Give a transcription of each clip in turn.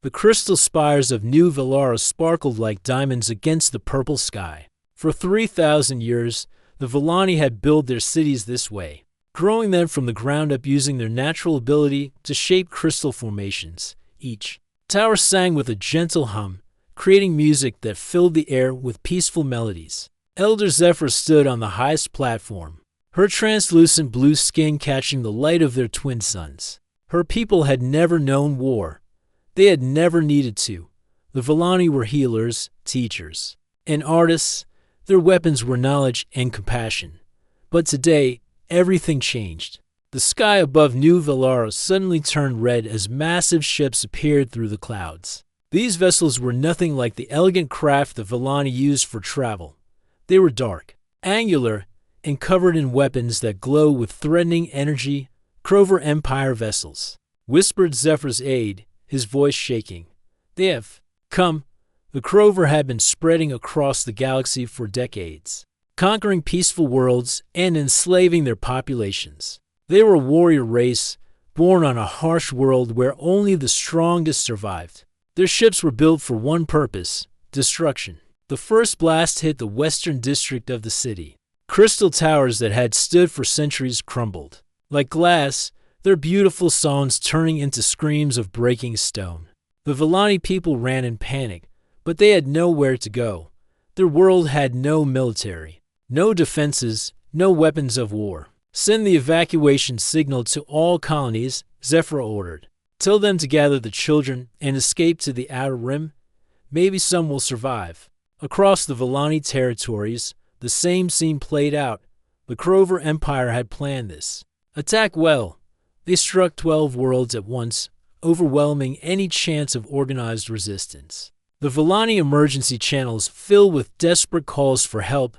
The crystal spires of New Velara sparkled like diamonds against the purple sky. For 3,000 years, the Villani had built their cities this way, growing them from the ground up using their natural ability to shape crystal formations. Each tower sang with a gentle hum, creating music that filled the air with peaceful melodies. Elder Zephyr stood on the highest platform, her translucent blue skin catching the light of their twin suns. Her people had never known war. They had never needed to. The Villani were healers, teachers, and artists. Their weapons were knowledge and compassion. But today, everything changed. The sky above New Velara suddenly turned red as massive ships appeared through the clouds. These vessels were nothing like the elegant craft the Villani used for travel. They were dark, angular, and covered in weapons that glow with threatening energy. Crover Empire vessels, whispered Zephyr's aide, his voice shaking. They have come. The Crover had been spreading across the galaxy for decades, conquering peaceful worlds and enslaving their populations. They were a warrior race, born on a harsh world where only the strongest survived. Their ships were built for one purpose: destruction. The first blast hit the western district of the city. Crystal towers that had stood for centuries crumbled. Like glass, their beautiful songs turning into screams of breaking stone. The Villani people ran in panic, but they had nowhere to go. Their world had no military, no defenses, no weapons of war. Send the evacuation signal to all colonies, Zephyr ordered. Tell them to gather the children and escape to the outer rim. Maybe some will survive. Across the Villani territories, the same scene played out. The Crover Empire had planned this. Attack well. They struck 12 worlds at once, overwhelming any chance of organized resistance. The Villani emergency channels filled with desperate calls for help.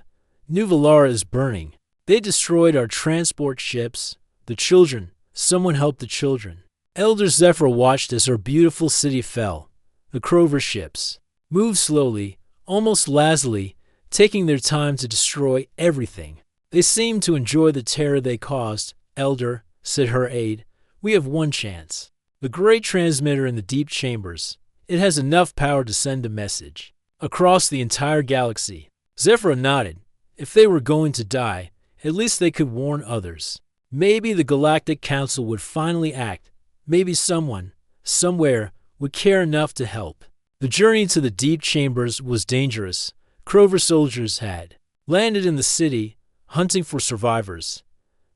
New Velara is burning. They destroyed our transport ships. The children. Someone help the children. Elder Zephyr watched as her beautiful city fell. The Crover ships moved slowly, almost lazily, taking their time to destroy everything. They seemed to enjoy the terror they caused. Elder, said her aide, we have one chance. The great transmitter in the deep chambers. It has enough power to send a message across the entire galaxy. Zephyr nodded. If they were going to die, at least they could warn others. Maybe the Galactic Council would finally act. Maybe someone, somewhere, would care enough to help. The journey to the deep chambers was dangerous. Crover soldiers had landed in the city, hunting for survivors.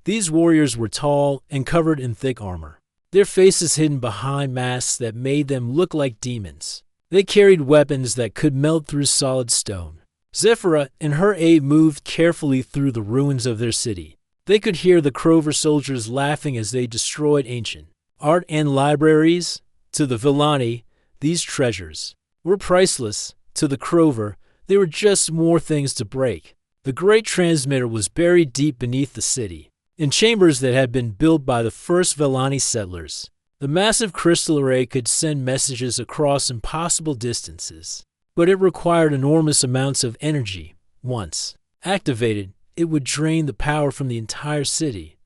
These warriors were tall and covered in thick armor, their faces hidden behind masks that made them look like demons. They carried weapons that could melt through solid stone. Zephyra and her aide moved carefully through the ruins of their city. They could hear the Crover soldiers laughing as they destroyed ancient art and libraries. To the Villani, these treasures were priceless. To the Crover, they were just more things to break. The great transmitter was buried deep beneath the city, in chambers that had been built by the first Villani settlers. The massive crystal array could send messages across impossible distances, but it required enormous amounts of energy. Once activated, it would drain the power from the entire city.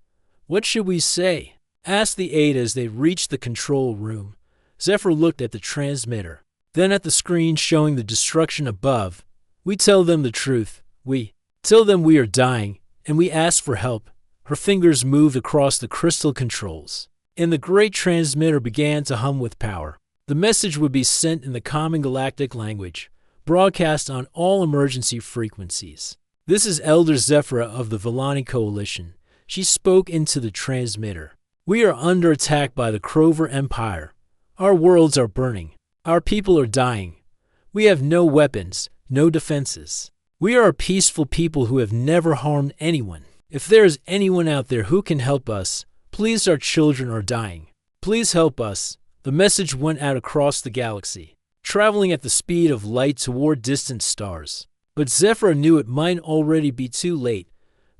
What should we say? Asked the aide as they reached the control room. Zephyr looked at the transmitter, then at the screen showing the destruction above. We tell them the truth. We tell them we are dying, and we ask for help. Her fingers moved across the crystal controls, and the great transmitter began to hum with power. The message would be sent in the common galactic language, broadcast on all emergency frequencies. This is Elder Zephyra of the Villani Coalition. She spoke into the transmitter. We are under attack by the Crover Empire. Our worlds are burning. Our people are dying. We have no weapons, no defenses. We are a peaceful people who have never harmed anyone. If there is anyone out there who can help us, please, our children are dying. Please help us. The message went out across the galaxy, traveling at the speed of light toward distant stars. But Zephyr knew it might already be too late.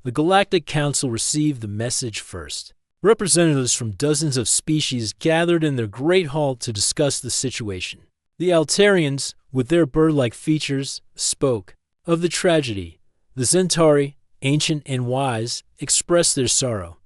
The Galactic Council received the message first. Representatives from dozens of species gathered in their great hall to discuss the situation. The Altarians, with their bird-like features, spoke of the tragedy. The Centauri, ancient and wise, expressed their sorrow.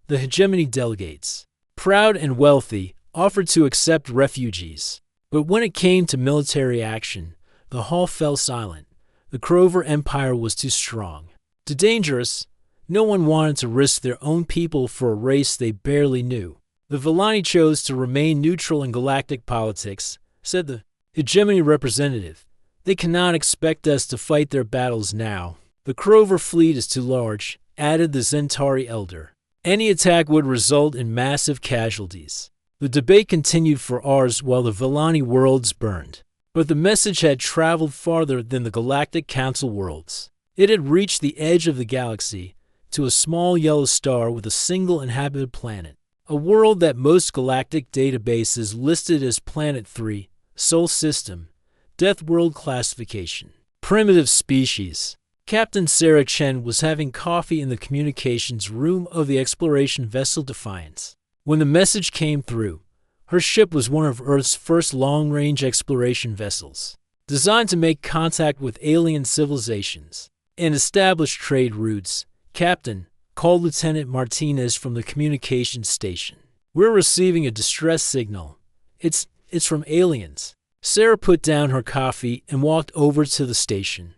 The hegemony delegates, proud and wealthy, offered to accept refugees. But when it came to military action, the hall fell silent. The Crover Empire was too strong, too dangerous. No one wanted to risk their own people for a race they barely knew. The Villani chose to remain neutral in galactic politics, said the hegemony representative. They cannot expect us to fight their battles now. The Crover fleet is too large, added the Zentari elder. Any attack would result in massive casualties. The debate continued for hours while the Villani worlds burned. But the message had traveled farther than the Galactic Council worlds. It had reached the edge of the galaxy, to a small yellow star with a single inhabited planet. A world that most galactic databases listed as Planet 3, Sol System, Deathworld classification, primitive species. Captain Sarah Chen was having coffee in the communications room of the exploration vessel Defiance. When the message came through, her ship was one of Earth's first long-range exploration vessels, designed to make contact with alien civilizations and establish trade routes. Captain, called Lieutenant Martinez from the communications station. We're receiving a distress signal. It's from aliens. Sarah put down her coffee and walked over to the station.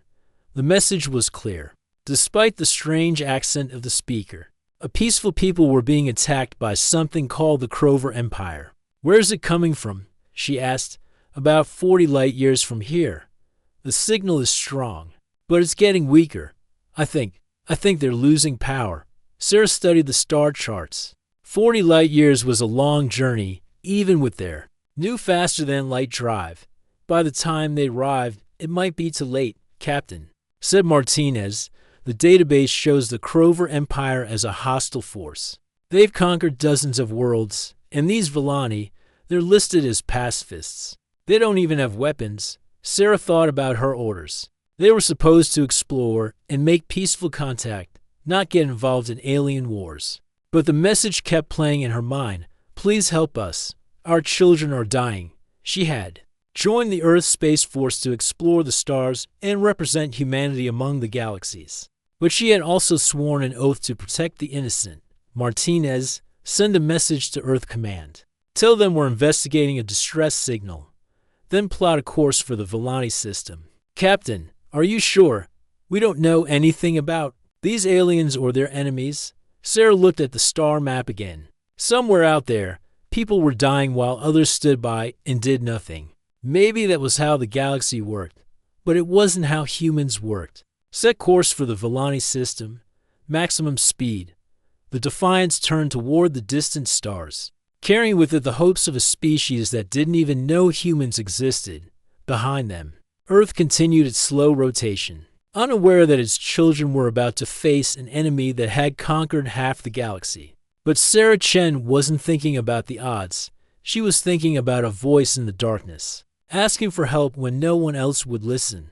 The message was clear. Despite the strange accent of the speaker, a peaceful people were being attacked by something called the Crover Empire. Where's it coming from? She asked. About 40 light years from here. The signal is strong, but it's getting weaker. I think they're losing power. Sarah studied the star charts. 40 light years was a long journey, even with their new faster-than-light drive. By the time they arrived, it might be too late, Captain, said Martinez. The database shows the Crover Empire as a hostile force. They've conquered dozens of worlds, and these Villani, they're listed as pacifists. They don't even have weapons. Sarah thought about her orders. They were supposed to explore and make peaceful contact, not get involved in alien wars. But the message kept playing in her mind. Please help us. Our children are dying. She had joined the Earth Space Force to explore the stars and represent humanity among the galaxies. But she had also sworn an oath to protect the innocent. Martinez, send a message to Earth Command. Tell them we're investigating a distress signal. Then plot a course for the Villani system. Captain, are you sure? We don't know anything about these aliens or their enemies. Sarah looked at the star map again. Somewhere out there, people were dying while others stood by and did nothing. Maybe that was how the galaxy worked, but it wasn't how humans worked. Set course for the Villani system. Maximum speed. The Defiance turned toward the distant stars, carrying with it the hopes of a species that didn't even know humans existed. Behind them, Earth continued its slow rotation, unaware that its children were about to face an enemy that had conquered half the galaxy. But Sarah Chen wasn't thinking about the odds. She was thinking about a voice in the darkness, asking for help when no one else would listen.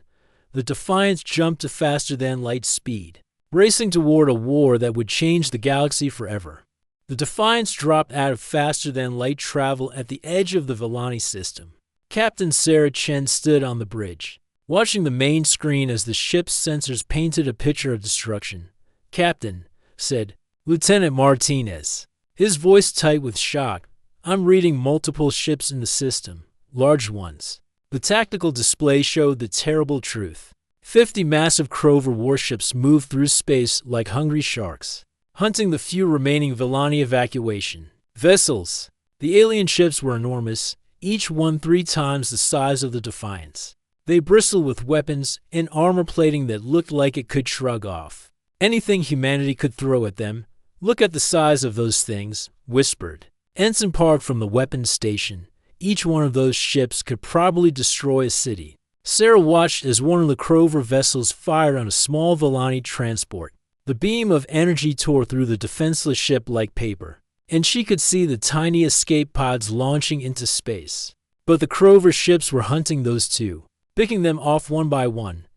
The Defiance jumped to faster-than-light speed, racing toward a war that would change the galaxy forever. The Defiance dropped out of faster-than-light travel at the edge of the Villani system. Captain Sarah Chen stood on the bridge, watching the main screen as the ship's sensors painted a picture of destruction. Captain, said Lieutenant Martinez, his voice tight with shock, I'm reading multiple ships in the system, large ones. The tactical display showed the terrible truth. 50 massive Crover warships moved through space like hungry sharks, hunting the few remaining Villani evacuation vessels. The alien ships were enormous, each one 3 times the size of the Defiance. They bristled with weapons and armor plating that looked like it could shrug off anything humanity could throw at them. Look at the size of those things, whispered Ensign Park from the weapons station. Each one of those ships could probably destroy a city. Sarah watched as one of the Crover vessels fired on a small Villani transport. The beam of energy tore through the defenseless ship like paper, and she could see the tiny escape pods launching into space. But the Crover ships were hunting those too, picking them off one by one.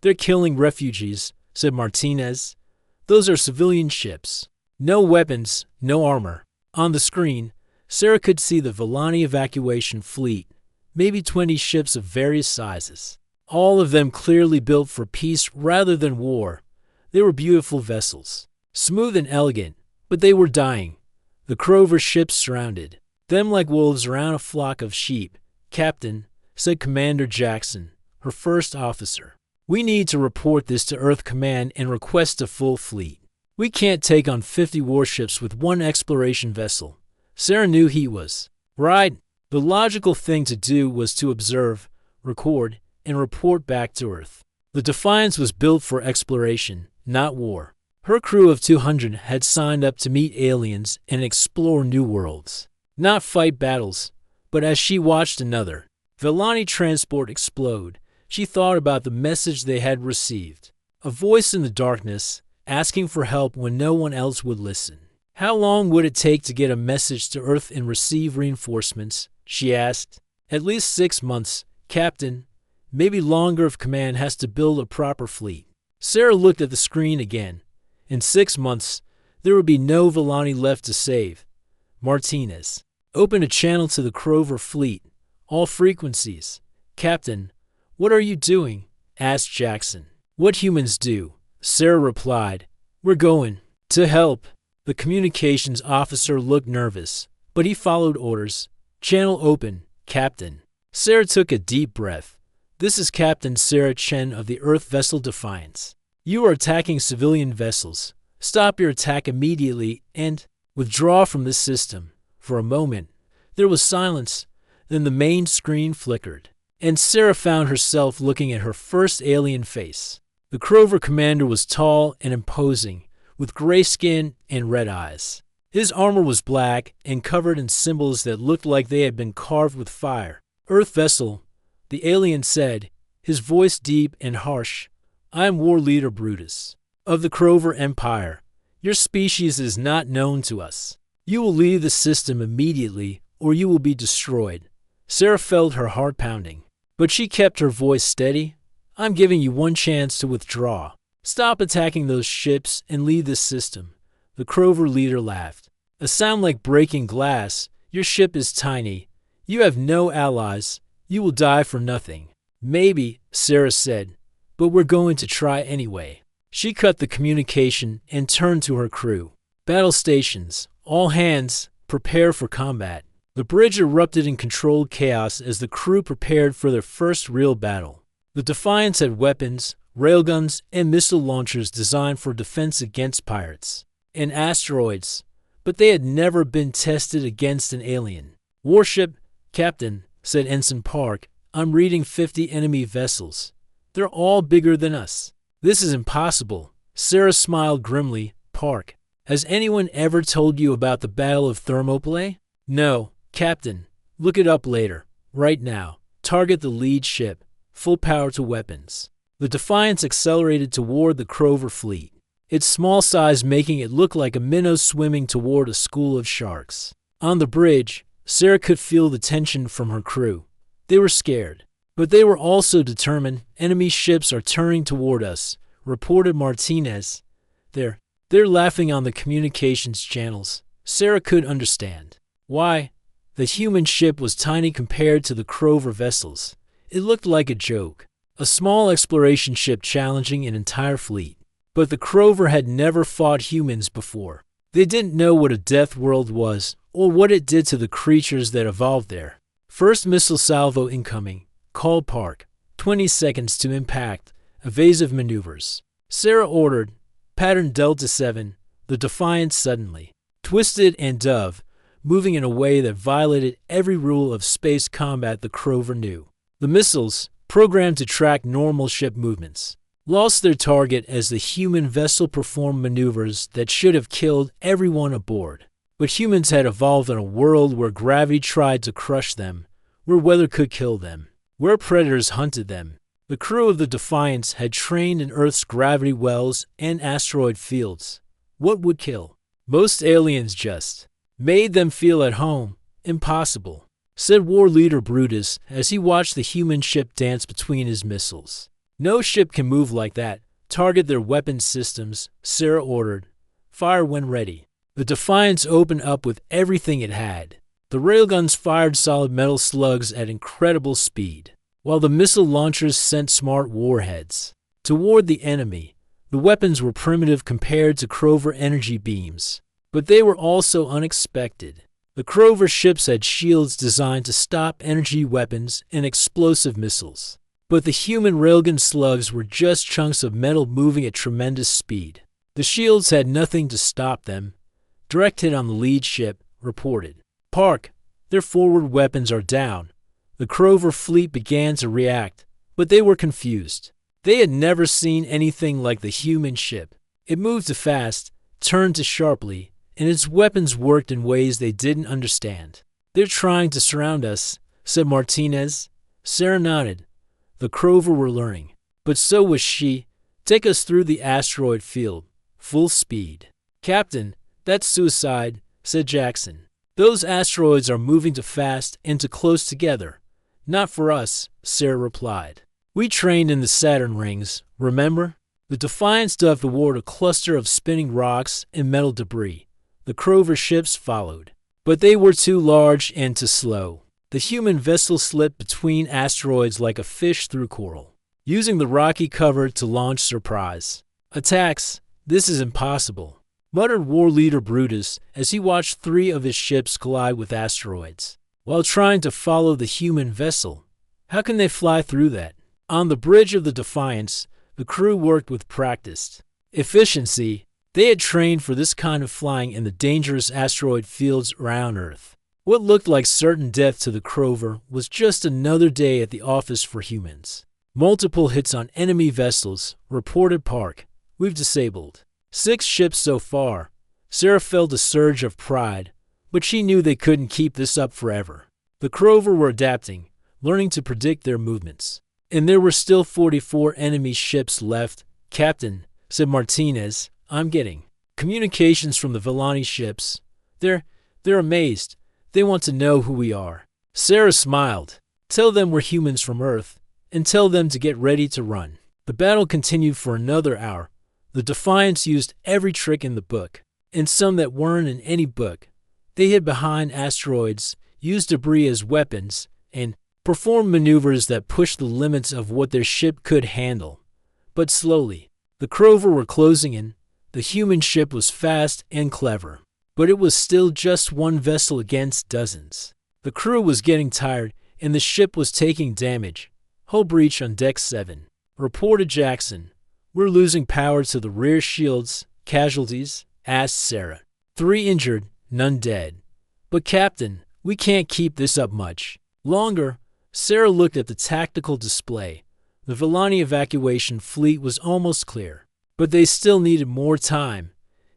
They're killing refugees, said Martinez. Those are civilian ships. No weapons, no armor. On the screen, Sarah could see the Villani evacuation fleet, maybe 20 ships of various sizes, all of them clearly built for peace rather than war. They were beautiful vessels, smooth and elegant, but they were dying. The Crover ships surrounded them like wolves around a flock of sheep, "Captain," said Commander Jackson, her first officer. "We need to report this to Earth Command and request a full fleet. We can't take on 50 warships with one exploration vessel." Sarah knew he was right. The logical thing to do was to observe, record, and report back to Earth. The Defiance was built for exploration, not war. Her crew of 200 had signed up to meet aliens and explore new worlds, not fight battles. But as she watched another Vellani transport explode, she thought about the message they had received. A voice in the darkness, asking for help when no one else would listen. How long would it take to get a message to Earth and receive reinforcements? She asked. "At least 6 months, Captain. Maybe longer if Command has to build a proper fleet." Sarah looked at the screen again. In 6 months, there would be no Vellani left to save. Martinez opened a channel to the Crover fleet. "All frequencies." "Captain, what are you doing?" asked Jackson. "What humans do," Sarah replied. "We're going to help." The communications officer looked nervous, but he followed orders. "Channel open, Captain." Sarah took a deep breath. "This is Captain Sarah Chen of the Earth vessel Defiance. You are attacking civilian vessels. Stop your attack immediately and withdraw from this system." For a moment, there was silence. Then the main screen flickered, and Sarah found herself looking at her first alien face. The Crover commander was tall and imposing, with gray skin and red eyes. His armor was black and covered in symbols that looked like they had been carved with fire. "Earth vessel," the alien said, his voice deep and harsh. "I am War Leader Brutus of the Crover Empire. Your species is not known to us. You will leave the system immediately or you will be destroyed." Sarah felt her heart pounding, but she kept her voice steady. "I'm giving you one chance to withdraw. Stop attacking those ships and leave this system." The Crover leader laughed. "A sound like breaking glass. Your ship is tiny. You have no allies. You will die for nothing." "Maybe," Sarah said, "but we're going to try anyway." She cut the communication and turned to her crew. "Battle stations. All hands, prepare for combat." The bridge erupted in controlled chaos as the crew prepared for their first real battle. The Defiance had weapons, railguns, and missile launchers designed for defense against pirates and asteroids, but they had never been tested against an alien. "Warship, Captain," said Ensign Park. "I'm reading 50 enemy vessels. They're all bigger than us." "This is impossible." Sarah smiled grimly. "Park, has anyone ever told you about the Battle of Thermopylae?" "No, Captain. Look it up later. Right now, target the lead ship. Full power to weapons." The Defiance accelerated toward the Crover fleet, its small size making it look like a minnow swimming toward a school of sharks. On the bridge, Sarah could feel the tension from her crew. They were scared, but they were also determined. "Enemy ships are turning toward us," reported Martinez. They're laughing on the communications channels." Sarah could understand. Why? The human ship was tiny compared to the Crover vessels. It looked like a joke. A small exploration ship challenging an entire fleet. But the Crover had never fought humans before. They didn't know what a death world was, or what it did to the creatures that evolved there. "First missile salvo incoming," called Park. 20 seconds to impact. Evasive maneuvers. Sarah ordered. Pattern Delta 7. The Defiance suddenly twisted and dove, moving in a way that violated every rule of space combat the Crover knew. The missiles, programmed to track normal ship movements, lost their target as the human vessel performed maneuvers that should have killed everyone aboard. But humans had evolved in a world where gravity tried to crush them, where weather could kill them, where predators hunted them. The crew of the Defiance had trained in Earth's gravity wells and asteroid fields. What would kill? Most aliens just made them feel at home. "Impossible," said War Leader Brutus as he watched the human ship dance between his missiles. "No ship can move like that. Target their weapon systems," Sarah ordered. "Fire when ready." The Defiance opened up with everything it had. The railguns fired solid metal slugs at incredible speed, while the missile launchers sent smart warheads toward the enemy. The weapons were primitive compared to Crover energy beams, but they were also unexpected. The Crover ships had shields designed to stop energy weapons and explosive missiles. But the human railgun slugs were just chunks of metal moving at tremendous speed. The shields had nothing to stop them. Direct hit on the lead ship, reported. Park, their forward weapons are down. The Crover fleet began to react, but they were confused. They had never seen anything like the human ship. It moved too fast, turned too sharply, and its weapons worked in ways they didn't understand. They're trying to surround us, said Martinez. Sarah nodded. The Crover were learning. But so was she. Take us through the asteroid field. Full speed. Captain, that's suicide, said Jackson. Those asteroids are moving too fast and too close together. Not for us, Sarah replied. We trained in the Saturn rings, remember? The Defiance dove toward a cluster of spinning rocks and metal debris. The Crover ships followed. But they were too large and too slow. The human vessel slipped between asteroids like a fish through coral, using the rocky cover to launch surprise attacks. This is impossible, muttered War Leader Brutus as he watched 3 of his ships collide with asteroids, while trying to follow the human vessel. How can they fly through that? On the bridge of the Defiance, the crew worked with practiced efficiency. They had trained for this kind of flying in the dangerous asteroid fields around Earth. What looked like certain death to the Crover was just another day at the office for humans. Multiple hits on enemy vessels, reported Park. We've disabled 6 ships so far. Sarah felt a surge of pride, but she knew they couldn't keep this up forever. The Crover were adapting, learning to predict their movements. And there were still 44 enemy ships left. Captain, said Martinez, I'm getting communications from the Villani ships. They're amazed. They want to know who we are. Sarah smiled. Tell them we're humans from Earth, and tell them to get ready to run. The battle continued for another hour. The Defiance used every trick in the book, and some that weren't in any book. They hid behind asteroids, used debris as weapons, and performed maneuvers that pushed the limits of what their ship could handle. But slowly, the Crover were closing in. The human ship was fast and clever, but it was still just one vessel against dozens. The crew was getting tired, and the ship was taking damage. Hull breach on Deck 7, reported Jackson. We're losing power to the rear shields. Casualties? Asked Sarah. 3 injured, none dead. But Captain, we can't keep this up much longer. Sarah looked at the tactical display. The Villani evacuation fleet was almost clear, but they still needed more time,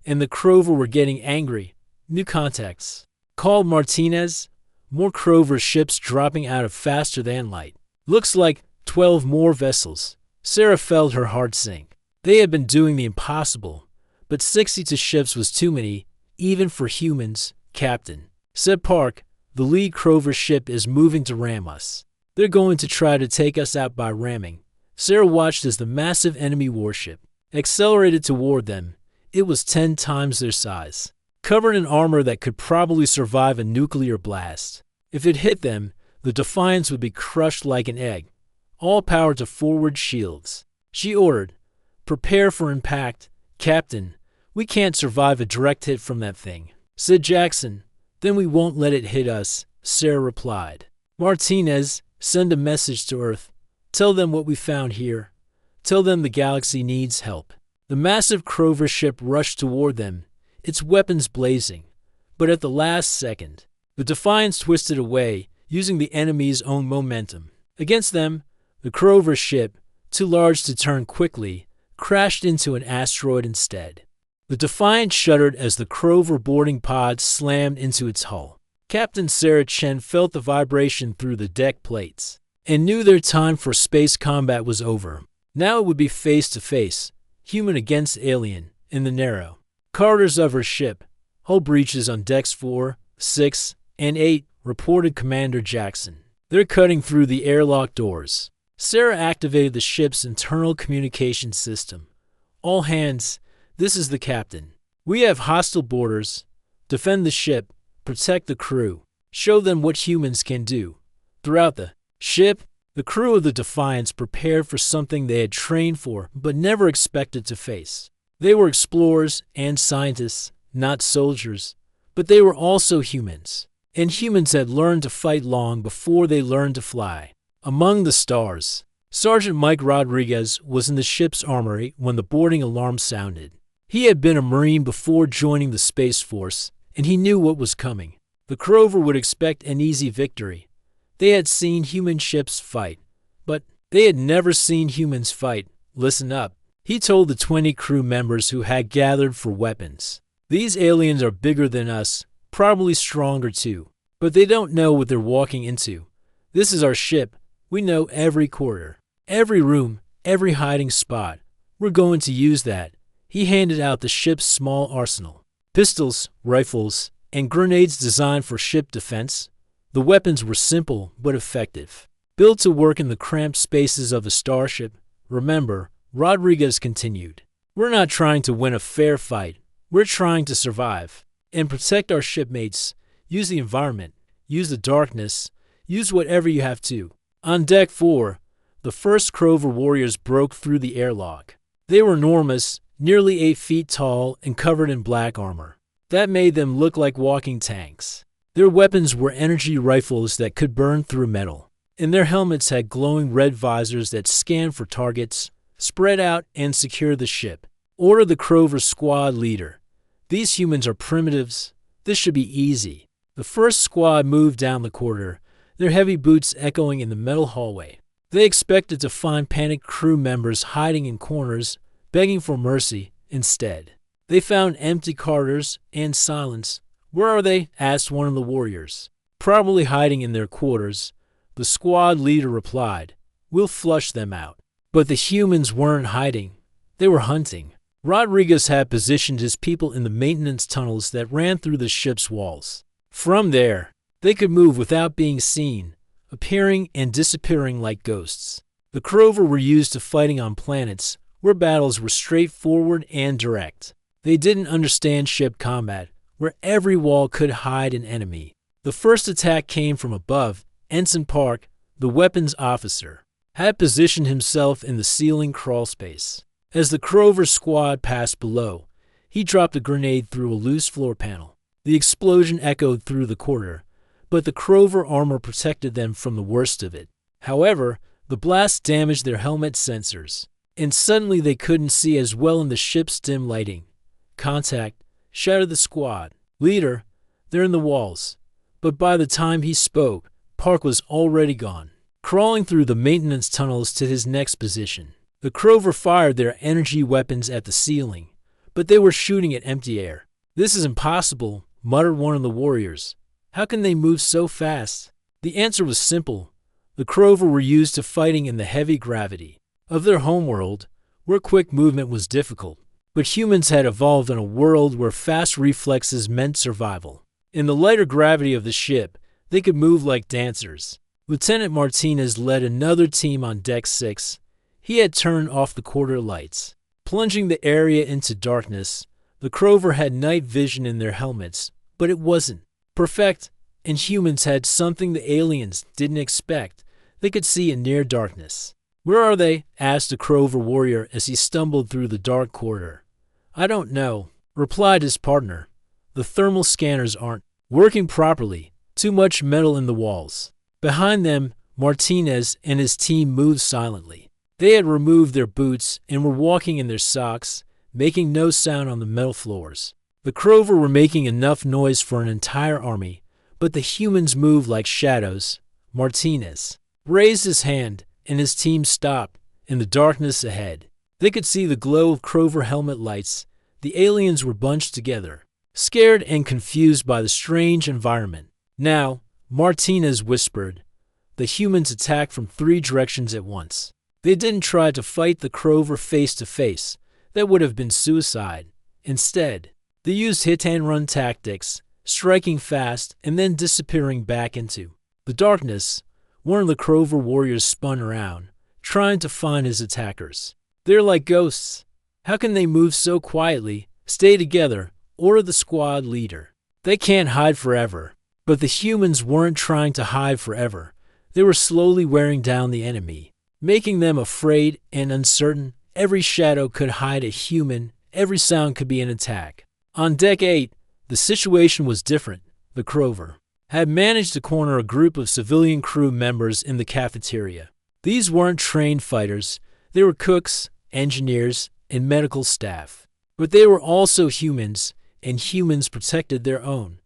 and the Crover were getting angry. New contacts. Called Martinez. More Crover ships dropping out of faster than light. Looks like 12 more vessels. Sarah felt her heart sink. They had been doing the impossible, but 62 ships was too many, even for humans. Captain, said Park, the lead Crover ship is moving to ram us. They're going to try to take us out by ramming. Sarah watched as the massive enemy warship accelerated toward them. It was 10 times their size, covered in armor that could probably survive a nuclear blast. If it hit them, the Defiance would be crushed like an egg. All power to forward shields. She ordered, prepare for impact. Captain, we can't survive a direct hit from that thing, said Jackson. Then we won't let it hit us, Sarah replied. Martinez, send a message to Earth. Tell them what we found here. Tell them the galaxy needs help. The massive Crover ship rushed toward them, its weapons blazing. But at the last second, the Defiance twisted away, using the enemy's own momentum. Against them, the Crover ship, too large to turn quickly, crashed into an asteroid instead. The Defiance shuddered as the Crover boarding pod slammed into its hull. Captain Sarah Chen felt the vibration through the deck plates and knew their time for space combat was over. Now it would be face-to-face, human against alien, in the narrow corridors of her ship. Hull breaches on decks 4, 6, and 8, reported Commander Jackson. They're cutting through the airlock doors. Sarah activated the ship's internal communication system. All hands, this is the captain. We have hostile boarders. Defend the ship. Protect the crew. Show them what humans can do. Throughout the ship, the crew of the Defiance prepared for something they had trained for but never expected to face. They were explorers and scientists, not soldiers, But they were also humans, and humans had learned to fight long before they learned to fly. Among the stars, Sergeant Mike Rodriguez was in the ship's armory when the boarding alarm sounded. He had been a Marine before joining the Space Force, and he knew what was coming. The Crover would expect an easy victory. They had seen human ships fight, but they had never seen humans fight. Listen up, he told the 20 crew members who had gathered for weapons. These aliens are bigger than us, probably stronger too, but they don't know what they're walking into. This is our ship. We know every corridor, every room, every hiding spot. We're going to use that. He handed out the ship's small arsenal. Pistols, rifles, and grenades designed for ship defense. The weapons were simple but effective, built to work in the cramped spaces of a starship. Remember, Rodriguez continued, we're not trying to win a fair fight. We're trying to survive and protect our shipmates. Use the environment, use the darkness, use whatever you have to. On Deck 4, the first Crover warriors broke through the airlock. They were enormous, nearly 8 feet tall and covered in black armor. That made them look like walking tanks. Their weapons were energy rifles that could burn through metal, and their helmets had glowing red visors that scanned for targets, spread out, and secure the ship. Order the Crover squad leader. These humans are primitives. This should be easy. The first squad moved down the corridor, their heavy boots echoing in the metal hallway. They expected to find panicked crew members hiding in corners, begging for mercy. Instead, they found empty corridors and silence. Where are they? Asked one of the warriors. Probably hiding in their quarters. The squad leader replied, we'll flush them out. But the humans weren't hiding. They were hunting. Rodriguez had positioned his people in the maintenance tunnels that ran through the ship's walls. From there, they could move without being seen, appearing and disappearing like ghosts. The Crover were used to fighting on planets where battles were straightforward and direct. They didn't understand ship combat, where every wall could hide an enemy. The first attack came from above. Ensign Park, the weapons officer, had positioned himself in the ceiling crawl space. As the Crover squad passed below, he dropped a grenade through a loose floor panel. The explosion echoed through the corridor, but the Crover armor protected them from the worst of it. However, the blast damaged their helmet sensors, and suddenly they couldn't see as well in the ship's dim lighting. Contact, shouted the squad leader. They're in the walls. But by the time he spoke, Park was already gone, crawling through the maintenance tunnels to his next position. The Crover fired their energy weapons at the ceiling, but they were shooting at empty air. This is impossible, muttered one of the warriors. How can they move so fast? The answer was simple. The Crover were used to fighting in the heavy gravity of their homeworld, where quick movement was difficult. But humans had evolved in a world where fast reflexes meant survival. In the lighter gravity of the ship, they could move like dancers. Lieutenant Martinez led another team on Deck 6. He had turned off the corridor lights, plunging the area into darkness. The Crover had night vision in their helmets, but it wasn't perfect, and humans had something the aliens didn't expect. They could see in near darkness. Where are they? Asked a Crover warrior as he stumbled through the dark corridor. I don't know, replied his partner. The thermal scanners aren't working properly. Too much metal in the walls. Behind them, Martinez and his team moved silently. They had removed their boots and were walking in their socks, making no sound on the metal floors. The Crover were making enough noise for an entire army, but the humans moved like shadows. Martinez raised his hand, and his team stopped in the darkness ahead. They could see the glow of Crover helmet lights. The aliens were bunched together, scared and confused by the strange environment. Now, Martinez whispered, the humans attacked from 3 directions at once. They didn't try to fight the Crover face to face. That would have been suicide. Instead, they used hit-and-run tactics, striking fast and then disappearing back into the darkness. One of the Crover warriors spun around, trying to find his attackers. They're like ghosts. How can they move so quietly? Stay together, ordered the squad leader. They can't hide forever. But the humans weren't trying to hide forever. They were slowly wearing down the enemy, making them afraid and uncertain. Every shadow could hide a human. Every sound could be an attack. On Deck 8, the situation was different. The Crover had managed to corner a group of civilian crew members in the cafeteria. These weren't trained fighters. They were cooks, engineers, and medical staff. But they were also humans, and humans protected their own.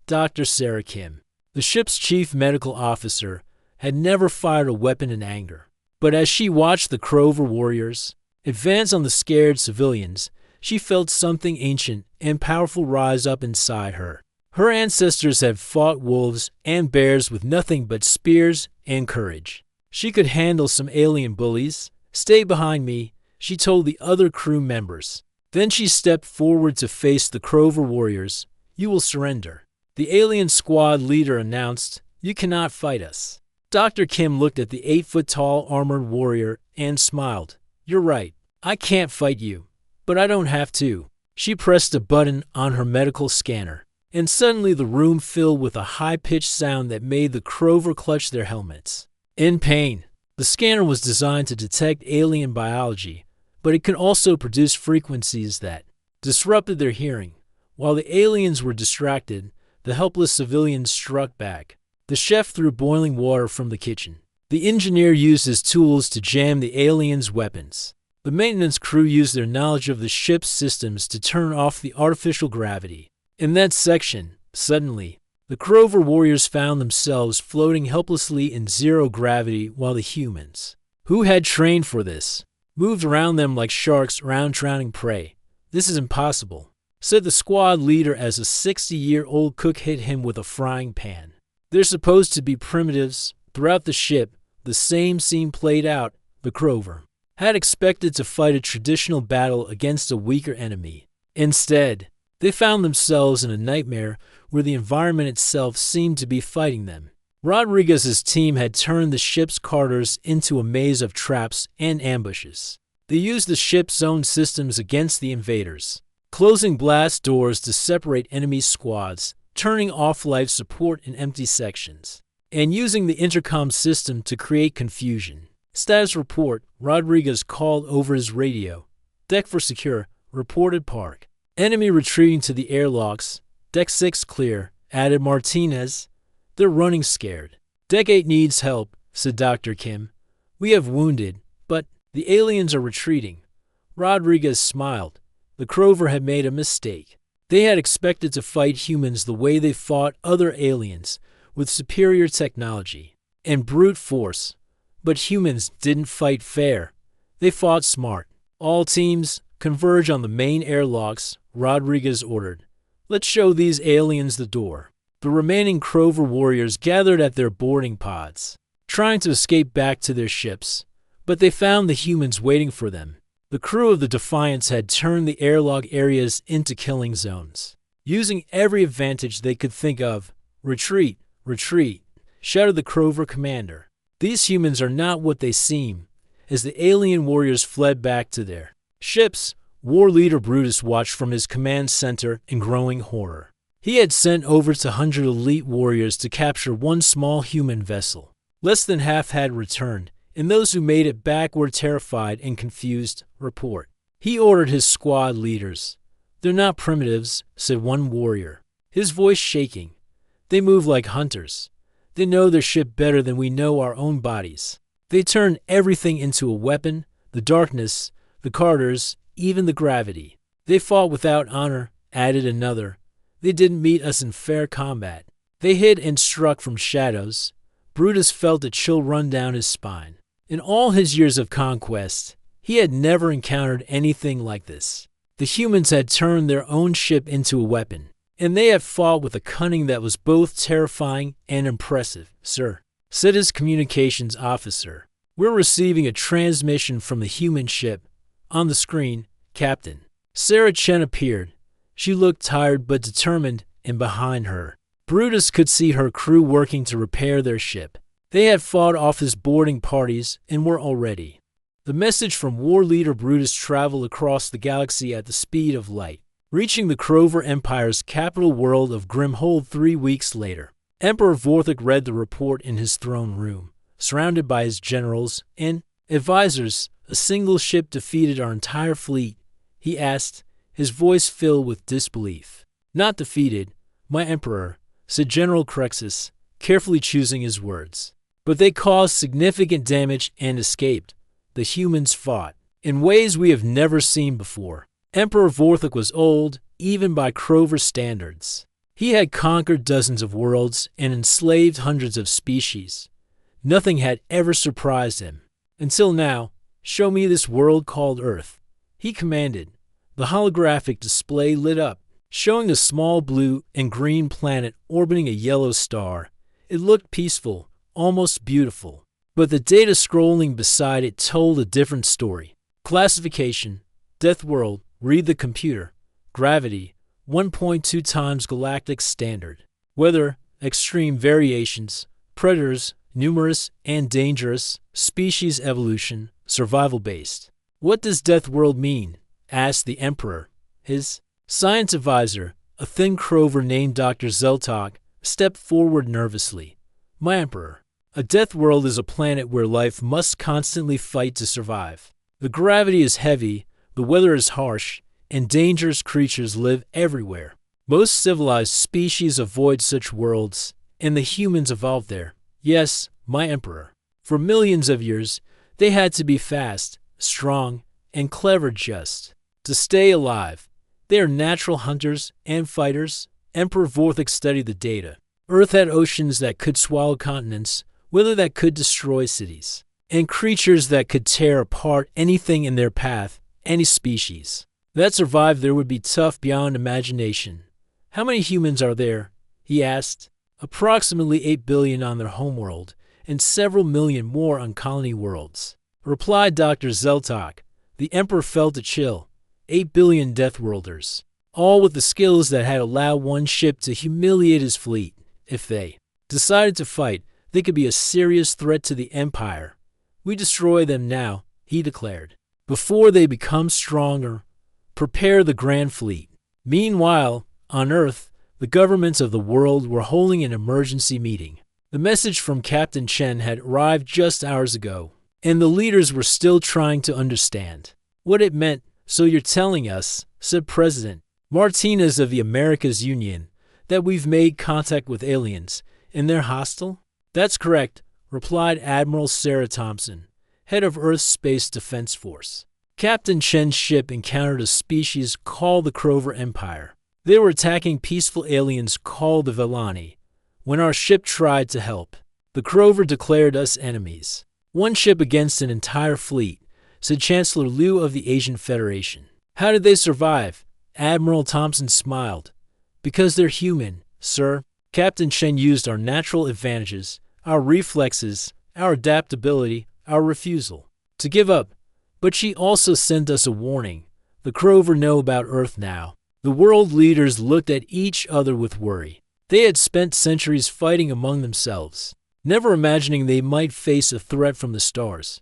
Dr. Sarah Kim, the ship's chief medical officer, had never fired a weapon in anger. But as she watched the Crover warriors advance on the scared civilians, she felt something ancient and powerful rise up inside her. Her ancestors had fought wolves and bears with nothing but spears and courage. She could handle some alien bullies. "Stay behind me," she told the other crew members. Then she stepped forward to face the Crover warriors. "You will surrender," the alien squad leader announced. "You cannot fight us." Dr. Kim looked at the 8-foot-tall armored warrior and smiled. "You're right. I can't fight you, but I don't have to." She pressed a button on her medical scanner, and suddenly the room filled with a high-pitched sound that made the Crover clutch their helmets. In pain. The scanner was designed to detect alien biology, but it could also produce frequencies that disrupted their hearing. While the aliens were distracted, the helpless civilians struck back. The chef threw boiling water from the kitchen. The engineer used his tools to jam the aliens' weapons. The maintenance crew used their knowledge of the ship's systems to turn off the artificial gravity. In that section, suddenly, the Crover warriors found themselves floating helplessly in zero gravity while the humans, who had trained for this, moved around them like sharks around drowning prey. "This is impossible," said the squad leader as a 60-year-old cook hit him with a frying pan. "They're supposed to be primitives." Throughout the ship, the same scene played out. The Crover had expected to fight a traditional battle against a weaker enemy. Instead, they found themselves in a nightmare where the environment itself seemed to be fighting them. Rodriguez's team had turned the ship's carters into a maze of traps and ambushes. They used the ship's own systems against the invaders, closing blast doors to separate enemy squads, turning off life support in empty sections, and using the intercom system to create confusion. "Status report," Rodriguez called over his radio. "Deck for secure," reported Park. "Enemy retreating to the airlocks. Deck 6 clear," added Martinez. "They're running scared." "Deck 8 needs help," said Dr. Kim. "We have wounded, but the aliens are retreating." Rodriguez smiled. The Crover had made a mistake. They had expected to fight humans the way they fought other aliens, with superior technology and brute force. But humans didn't fight fair. They fought smart. "All teams, converge on the main airlocks," Rodriguez ordered. "Let's show these aliens the door." The remaining Crover warriors gathered at their boarding pods, trying to escape back to their ships, but they found the humans waiting for them. The crew of the Defiance had turned the airlock areas into killing zones. Using every advantage they could think of, "Retreat, retreat," shouted the Crover commander. "These humans are not what they seem." As the alien warriors fled back to their ships, war leader Brutus watched from his command center in growing horror. He had sent over 100 elite warriors to capture one small human vessel. Less than half had returned, and those who made it back were terrified and confused. Report. He ordered his squad leaders. "They're not primitives," said one warrior, his voice shaking. "They move like hunters. They know their ship better than we know our own bodies. They turn everything into a weapon, the darkness, the carters, even the gravity. They fought without honor," added another. "They didn't meet us in fair combat. They hid and struck from shadows." Brutus felt a chill run down his spine. In all his years of conquest, he had never encountered anything like this. The humans had turned their own ship into a weapon, and they had fought with a cunning that was both terrifying and impressive. "Sir," said his communications officer, "we're receiving a transmission from the human ship. On the screen, Captain." Sarah Chen appeared. She looked tired but determined, and behind her, Brutus could see her crew working to repair their ship. They had fought off his boarding parties and were all ready. The message from war leader Brutus traveled across the galaxy at the speed of light, reaching the Crover Empire's capital world of Grimhold 3 weeks later. Emperor Vorthik read the report in his throne room, surrounded by his generals and advisors. "A single ship defeated our entire fleet?" he asked, his voice filled with disbelief. Not defeated, my emperor, said General Crexus, carefully choosing his words. But they caused significant damage and escaped. The humans fought in ways we have never seen before. Emperor Vorthok was old, even by Crover standards. He had conquered dozens of worlds and enslaved hundreds of species. Nothing had ever surprised him. Until now, show me this world called Earth, he commanded. The holographic display lit up, showing a small blue and green planet orbiting a yellow star. It looked peaceful, almost beautiful. But the data scrolling beside it told a different story. Classification: Death World, read the computer. Gravity: 1.2 times galactic standard. Weather: extreme variations. Predators: numerous and dangerous. Species evolution: survival-based. What does Death World mean? Asked the Emperor. His science advisor, a thin Crover named Dr. Zeltok, stepped forward nervously. My Emperor, a death world is a planet where life must constantly fight to survive. The gravity is heavy, the weather is harsh, and dangerous creatures live everywhere. Most civilized species avoid such worlds, and the humans evolved there. Yes, my Emperor. For millions of years, they had to be fast, strong, and clever just to stay alive. They are natural hunters and fighters. Emperor Vorthok studied the data. Earth had oceans that could swallow continents, weather that could destroy cities, and creatures that could tear apart anything in their path, any species. That survived there would be tough beyond imagination. How many humans are there? He asked. Approximately 8 billion on their homeworld, and several million more on colony worlds, replied Dr. Zeltok. The Emperor felt a chill. 8 billion Deathworlders, all with the skills that had allowed one ship to humiliate his fleet. If they decided to fight, they could be a serious threat to the Empire. We destroy them now, he declared, before they become stronger. Prepare the Grand Fleet. Meanwhile, on Earth, the governments of the world were holding an emergency meeting. The message from Captain Chen had arrived just hours ago, and the leaders were still trying to understand what it meant. So you're telling us, said President Martinez of the Americas Union, that we've made contact with aliens, and they're hostile? That's correct, replied Admiral Sarah Thompson, head of Earth's Space Defense Force. Captain Chen's ship encountered a species called the Crover Empire. They were attacking peaceful aliens called the Vellani. When our ship tried to help, the Crover declared us enemies. One ship against an entire fleet, said Chancellor Liu of the Asian Federation. How did they survive? Admiral Thompson smiled. Because they're human, sir. Captain Chen used our natural advantages, our reflexes, our adaptability, our refusal to give up. But she also sent us a warning. The Crover know about Earth now. The world leaders looked at each other with worry. They had spent centuries fighting among themselves, never imagining they might face a threat from the stars.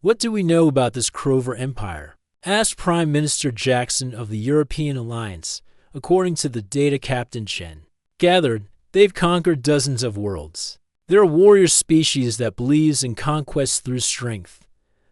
What do we know about this Crover Empire? Asked Prime Minister Jackson of the European Alliance. According to the data Captain Chen gathered, they've conquered dozens of worlds. They're a warrior species that believes in conquest through strength.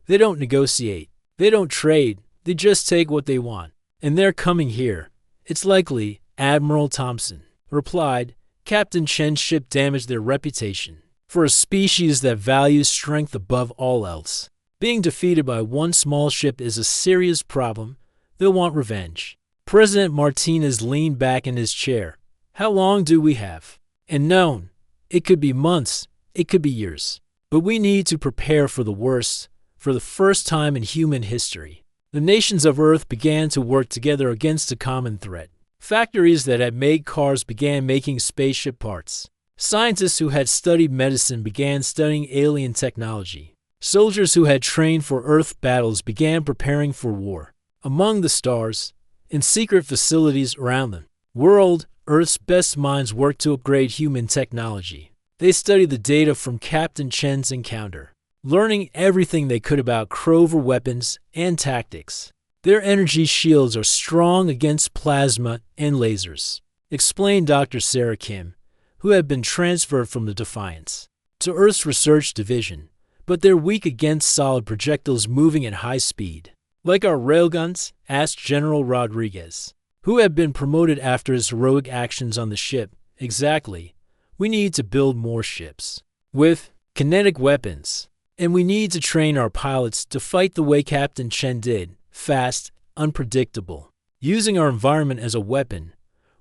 They don't negotiate. They don't trade. They just take what they want. And they're coming here. It's likely, Admiral Thompson replied. Captain Chen's ship damaged their reputation. For a species that values strength above all else, being defeated by one small ship is a serious problem. They'll want revenge. President Martinez leaned back in his chair. How long do we have? And known, it could be months, it could be years. But we need to prepare for the worst, for the first time in human history. The nations of Earth began to work together against a common threat. Factories that had made cars began making spaceship parts. Scientists who had studied medicine began studying alien technology. Soldiers who had trained for Earth battles began preparing for war. Among the stars, in secret facilities around the world, Earth's best minds worked to upgrade human technology. They studied the data from Captain Chen's encounter, learning everything they could about Crover weapons and tactics. Their energy shields are strong against plasma and lasers, explained Dr. Sarah Kim, who had been transferred from the Defiance to Earth's Research Division. But they're weak against solid projectiles moving at high speed. Like our railguns? Asked General Rodriguez. who had been promoted after his heroic actions on the ship. Exactly. We need to build more ships with kinetic weapons. And we need to train our pilots to fight the way Captain Chen did, fast, unpredictable. Using our environment as a weapon,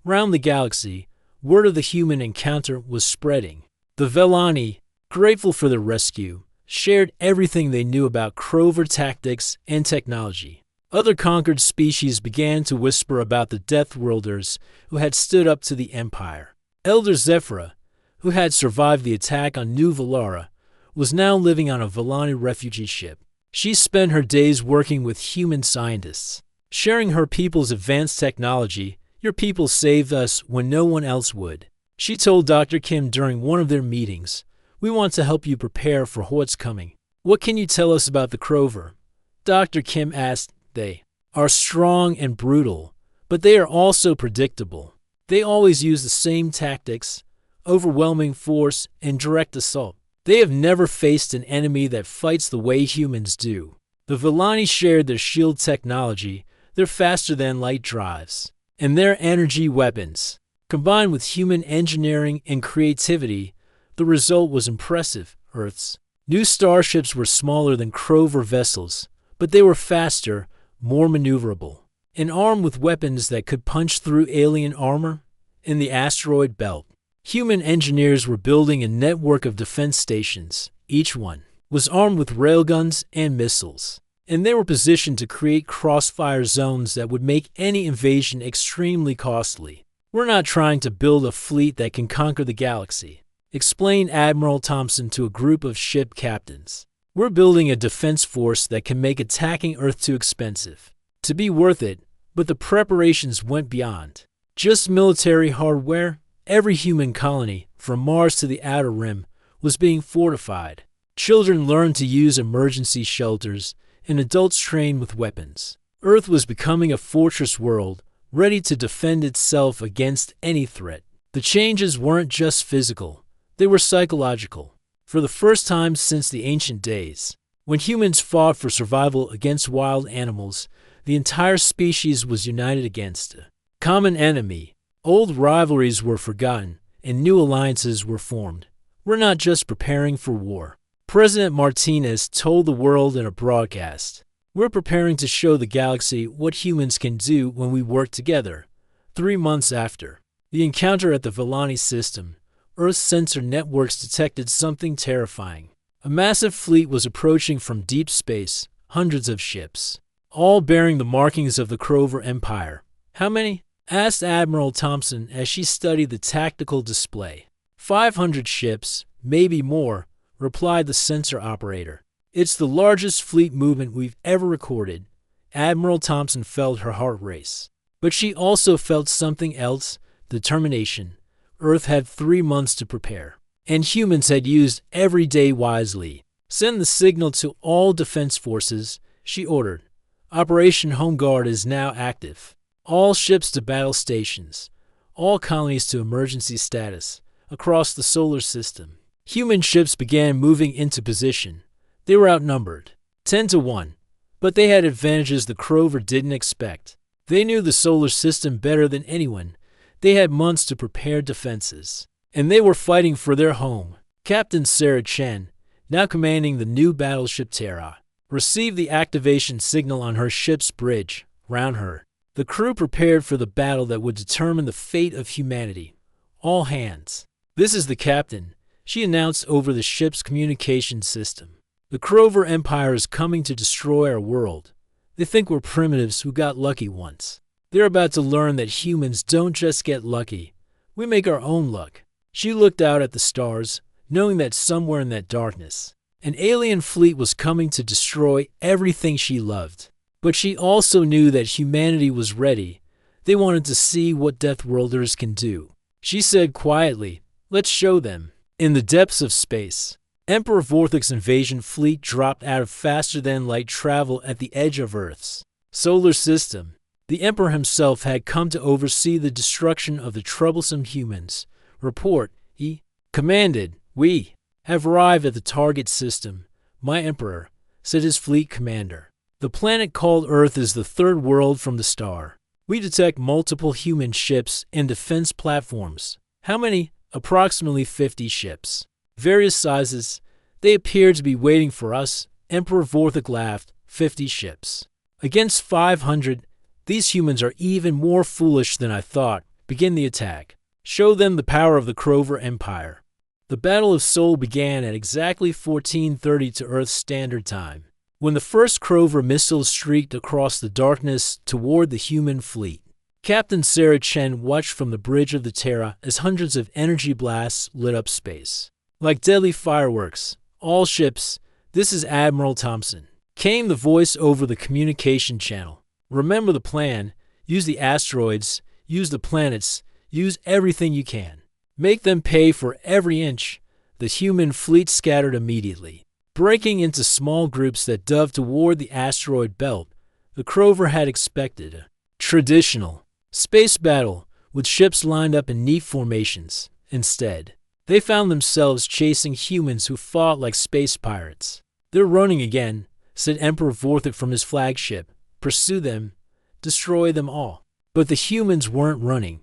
round the galaxy, word of the human encounter was spreading. The Vellani, grateful for their rescue, shared everything they knew about Crover tactics and technology. Other conquered species began to whisper about the Deathworlders who had stood up to the Empire. Elder Zephyra, who had survived the attack on New Valara, was now living on a Vellani refugee ship. She spent her days working with human scientists, sharing her people's advanced technology. Your people saved us when no one else would. She told Dr. Kim during one of their meetings, we want to help you prepare for what's coming. What can you tell us about the Crover? Dr. Kim asked. They are strong and brutal, but they are also predictable. They always use the same tactics, overwhelming force and direct assault. They have never faced an enemy that fights the way humans do. The Vellani shared their shield technology, their faster-than-light drives, and their energy weapons. Combined with human engineering and creativity, the result was impressive. Earth's new starships were smaller than Crover vessels, but they were faster, more maneuverable, and armed with weapons that could punch through alien armor. In the asteroid belt, human engineers were building a network of defense stations. Each one was armed with railguns and missiles, and they were positioned to create crossfire zones that would make any invasion extremely costly. We're not trying to build a fleet that can conquer the galaxy, explained Admiral Thompson to a group of ship captains. We're building a defense force that can make attacking Earth too expensive to be worth it, but the preparations went beyond just military hardware. Every human colony, from Mars to the Outer Rim, was being fortified. Children learned to use emergency shelters, and adults trained with weapons. Earth was becoming a fortress world, ready to defend itself against any threat. The changes weren't just physical, they were psychological. For the first time since the ancient days, when humans fought for survival against wild animals, the entire species was united against a common enemy. Old rivalries were forgotten, and new alliances were formed. We're not just preparing for war. President Martinez told the world in a broadcast. We're preparing to show the galaxy what humans can do when we work together. 3 months after the encounter at the Vellani system, Earth's sensor networks detected something terrifying. A massive fleet was approaching from deep space, hundreds of ships, all bearing the markings of the Crover Empire. How many? Asked Admiral Thompson as she studied the tactical display. 500 ships, maybe more, replied the sensor operator. It's the largest fleet movement we've ever recorded. Admiral Thompson felt her heart race. But she also felt something else, determination. Earth had 3 months to prepare, and humans had used every day wisely. Send the signal to all defense forces, she ordered. Operation Home Guard is now active. All ships to battle stations, all colonies to emergency status, across the solar system. Human ships began moving into position. They were outnumbered, 10 to 1, but they had advantages the Crover didn't expect. They knew the solar system better than anyone. They had months to prepare defenses, and they were fighting for their home. Captain Sarah Chen, now commanding the new battleship Terra, received the activation signal on her ship's bridge. Round her, the crew prepared for the battle that would determine the fate of humanity. All hands. This is the captain, she announced over the ship's communication system. The Crover Empire is coming to destroy our world. They think we're primitives who got lucky once. They're about to learn that humans don't just get lucky. We make our own luck. She looked out at the stars, knowing that somewhere in that darkness, an alien fleet was coming to destroy everything she loved. But she also knew that humanity was ready. They wanted to see what Deathworlders can do. She said quietly, let's show them. In the depths of space, Emperor Vorthic's invasion fleet dropped out of faster-than-light travel at the edge of Earth's solar system. The Emperor himself had come to oversee the destruction of the troublesome humans. Report, he commanded. We have arrived at the target system, my Emperor, said his fleet commander. The planet called Earth is the third world from the star. We detect multiple human ships and defense platforms. How many? Approximately 50 ships. Various sizes. They appear to be waiting for us. Emperor Vorthik laughed. 50 ships. Against 500, these humans are even more foolish than I thought. Begin the attack. Show them the power of the Crover Empire. The Battle of Seoul began at exactly 14:30 to Earth Standard Time, when the first Crover missiles streaked across the darkness toward the human fleet. Captain Sarah Chen watched from the bridge of the Terra as hundreds of energy blasts lit up space. Like deadly fireworks, all ships, this is Admiral Thompson, came the voice over the communication channel. Remember the plan. Use the asteroids, use the planets, use everything you can. Make them pay for every inch. The human fleet scattered immediately, breaking into small groups that dove toward the asteroid belt. The Crover had expected a traditional space battle with ships lined up in neat formations. Instead, they found themselves chasing humans who fought like space pirates. They're running again, said Emperor Vorthik from his flagship. Pursue them, destroy them all. But the humans weren't running.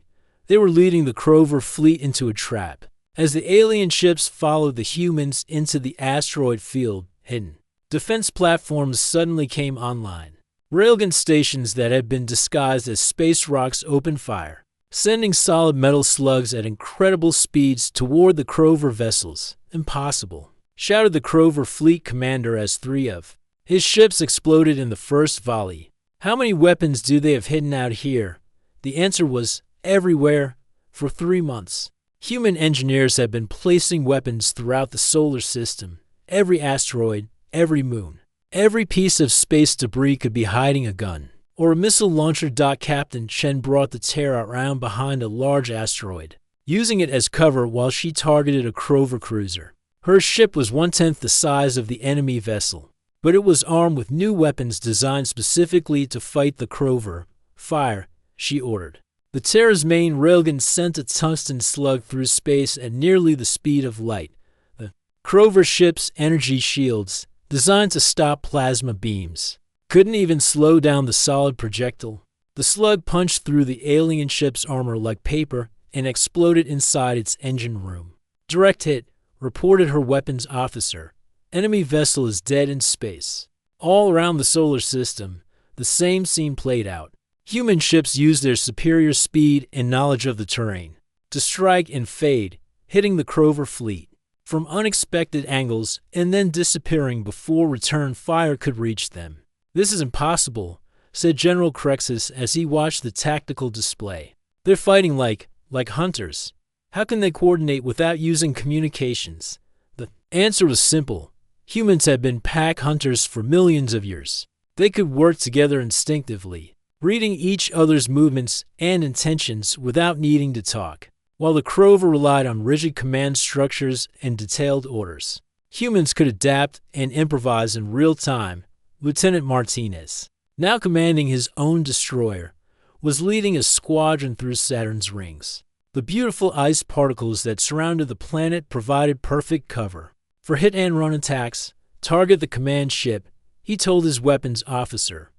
They were leading the Crover fleet into a trap. As the alien ships followed the humans into the asteroid field, hidden defense platforms suddenly came online. Railgun stations that had been disguised as space rocks opened fire, sending solid metal slugs at incredible speeds toward the Crover vessels. Impossible, shouted the Crover fleet commander as three of his ships exploded in the first volley. How many weapons do they have hidden out here? The answer was everywhere. For 3 months, human engineers have been placing weapons throughout the solar system. Every asteroid, every moon, every piece of space debris could be hiding a gun or a missile launcher. Captain Chen brought the Terra around behind a large asteroid, using it as cover while she targeted a Crover cruiser. Her ship was 1/10 the size of the enemy vessel, but it was armed with new weapons designed specifically to fight the Crover. Fire, she ordered. The Terra's main railgun sent a tungsten slug through space at nearly the speed of light. The Crover ship's energy shields, designed to stop plasma beams, couldn't even slow down the solid projectile. The slug punched through the alien ship's armor like paper and exploded inside its engine room. Direct hit, reported her weapons officer. Enemy vessel is dead in space. All around the solar system, the same scene played out. Human ships used their superior speed and knowledge of the terrain to strike and fade, hitting the Crover fleet from unexpected angles and then disappearing before return fire could reach them. This is impossible, said General Crexus as he watched the tactical display. They're fighting like hunters. How can they coordinate without using communications? The answer was simple. Humans had been pack hunters for millions of years. They could work together instinctively, reading each other's movements and intentions without needing to talk. While the Crover relied on rigid command structures and detailed orders, humans could adapt and improvise in real time. Lieutenant Martinez, now commanding his own destroyer, was leading a squadron through Saturn's rings. The beautiful ice particles that surrounded the planet provided perfect cover for hit-and-run attacks. Target the command ship, he told his weapons officer.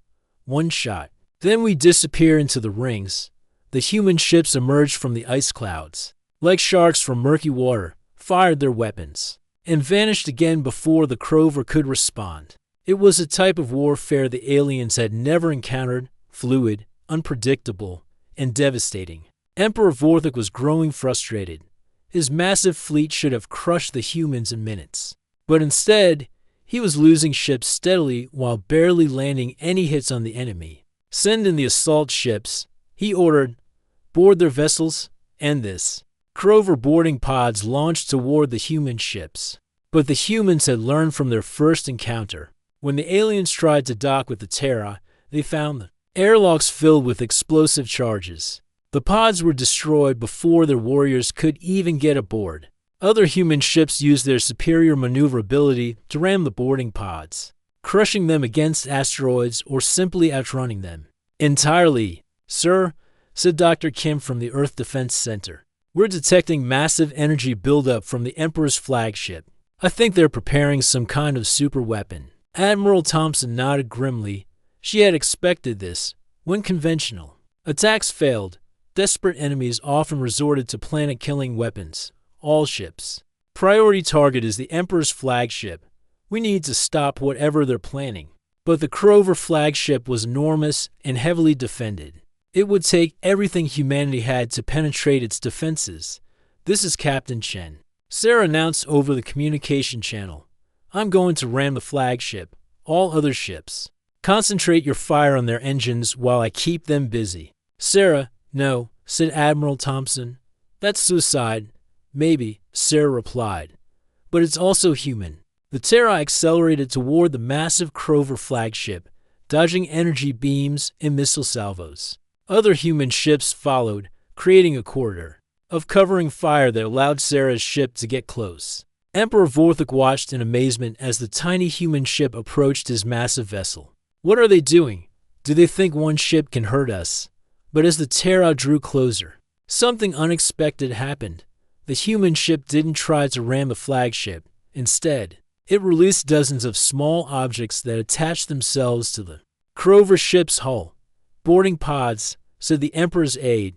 One shot. Then we disappear into the rings. The human ships emerged from the ice clouds, like sharks from murky water, fired their weapons, and vanished again before the Crover could respond. It was a type of warfare the aliens had never encountered, fluid, unpredictable, and devastating. Emperor Vorthik was growing frustrated. His massive fleet should have crushed the humans in minutes. But instead, he was losing ships steadily while barely landing any hits on the enemy. Send in the assault ships, he ordered. Board their vessels, end this. Crover boarding pods launched toward the human ships. But the humans had learned from their first encounter. When the aliens tried to dock with the Terra, they found the airlocks filled with explosive charges. The pods were destroyed before their warriors could even get aboard. Other human ships used their superior maneuverability to ram the boarding pods, crushing them against asteroids or simply outrunning them. Entirely, sir, said Dr. Kim from the Earth Defense Center. We're detecting massive energy buildup from the Emperor's flagship. I think they're preparing some kind of super weapon. Admiral Thompson nodded grimly. She had expected this. When conventional Attacks failed. Desperate enemies often resorted to planet-killing weapons. All ships. Priority target is the Emperor's flagship. We need to stop whatever they're planning. But the Crover flagship was enormous and heavily defended. It would take everything humanity had to penetrate its defenses. This is Captain Chen. Sarah announced over the communication channel. I'm going to ram the flagship. All other ships. Concentrate your fire on their engines while I keep them busy. Sarah, no, said Admiral Thompson. That's suicide. Maybe, Sarah replied. But it's also human. The Terra accelerated toward the massive Crover flagship, dodging energy beams and missile salvos. Other human ships followed, creating a corridor of covering fire that allowed Sarah's ship to get close. Emperor Vorthik watched in amazement as the tiny human ship approached his massive vessel. What are they doing? Do they think one ship can hurt us? But as the Terra drew closer, something unexpected happened. The human ship didn't try to ram the flagship. Instead, it released dozens of small objects that attached themselves to the Crover ship's hull. Boarding pods, said the Emperor's aide.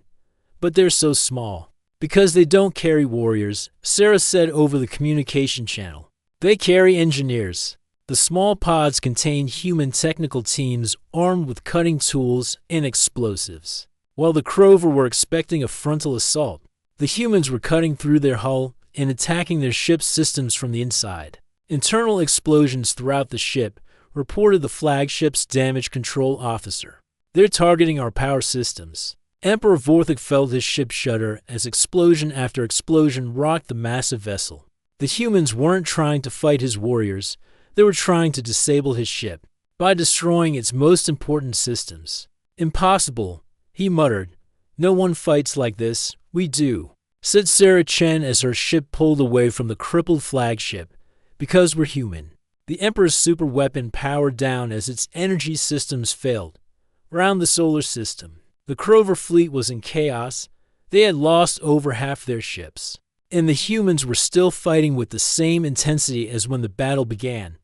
But they're so small. Because they don't carry warriors, Sarah said over the communication channel. They carry engineers. The small pods contain human technical teams armed with cutting tools and explosives. While the Crover were expecting a frontal assault, the humans were cutting through their hull and attacking their ship's systems from the inside. Internal explosions throughout the ship reported the flagship's damage control officer. They're targeting our power systems. Emperor Vorthik felt his ship shudder as explosion after explosion rocked the massive vessel. The humans weren't trying to fight his warriors, they were trying to disable his ship by destroying its most important systems. Impossible, he muttered. No one fights like this, we do, said Sarah Chen as her ship pulled away from the crippled flagship. Because we're human. The Emperor's super weapon powered down as its energy systems failed. Around the solar system, the Crover fleet was in chaos. They had lost over half their ships. And the humans were still fighting with the same intensity as when the battle began.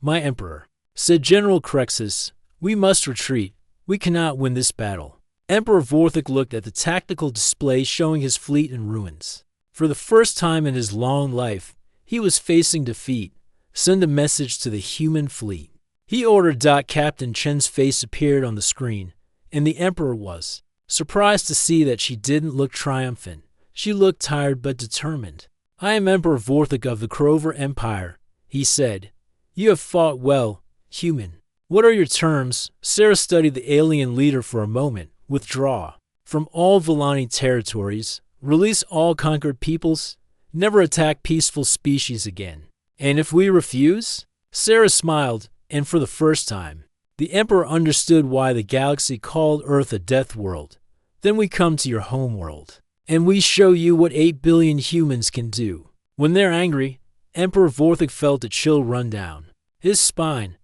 My Emperor, said General Crexus, we must retreat. We cannot win this battle. Emperor Vorthik looked at the tactical display showing his fleet in ruins. For the first time in his long life, he was facing defeat. Send a message to the human fleet. He ordered. Captain Chen's face appeared on the screen, and the Emperor was surprised to see that she didn't look triumphant. She looked tired but determined. I am Emperor Vorthik of the Crover Empire, he said. You have fought well, human. What are your terms? Sarah studied the alien leader for a moment. Withdraw from all Villani territories. Release all conquered peoples. Never attack peaceful species again. And if we refuse? Sarah smiled, and for the first time, the Emperor understood why the galaxy called Earth a death world. Then we come to your home world, and we show you what 8 billion humans can do. When they're angry, Emperor Vorthik felt a chill run down his spine.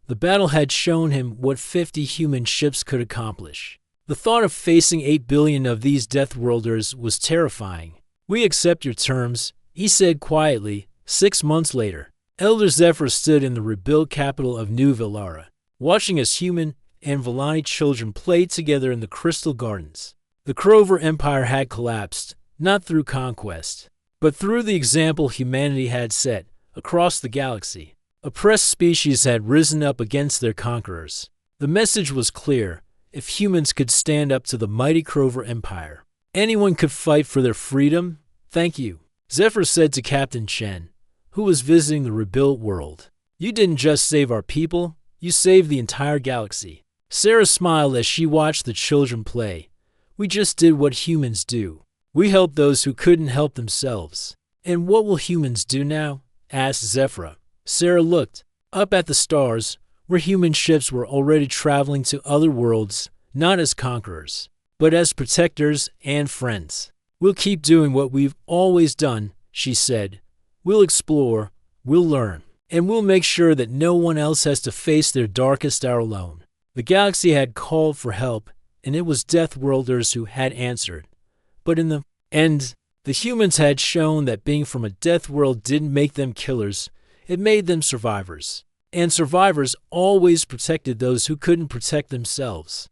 The battle had shown him what 50 human ships could accomplish. The thought of facing 8 billion of these Deathworlders was terrifying. We accept your terms, he said quietly. 6 months later, Elder Zephyr stood in the rebuilt capital of New Villara, watching as human and Villani children played together in the Crystal Gardens. The Crover Empire had collapsed, not through conquest, but through the example humanity had set across the galaxy. Oppressed species had risen up against their conquerors. The message was clear. If humans could stand up to the mighty Crover Empire, anyone could fight for their freedom. Thank you, Zephyr said to Captain Chen, who was visiting the rebuilt world. You didn't just save our people, you saved the entire galaxy. Sarah smiled as she watched the children play. We just did what humans do. We helped those who couldn't help themselves. And what will humans do now? Asked Zephyr. Sarah looked up at the stars, where human ships were already traveling to other worlds, not as conquerors, but as protectors and friends. We'll keep doing what we've always done, she said. We'll explore, we'll learn, and we'll make sure that no one else has to face their darkest hour alone. The galaxy had called for help, and it was Deathworlders who had answered. But in the end, the humans had shown that being from a death world didn't make them killers, it made them survivors. And survivors always protected those who couldn't protect themselves.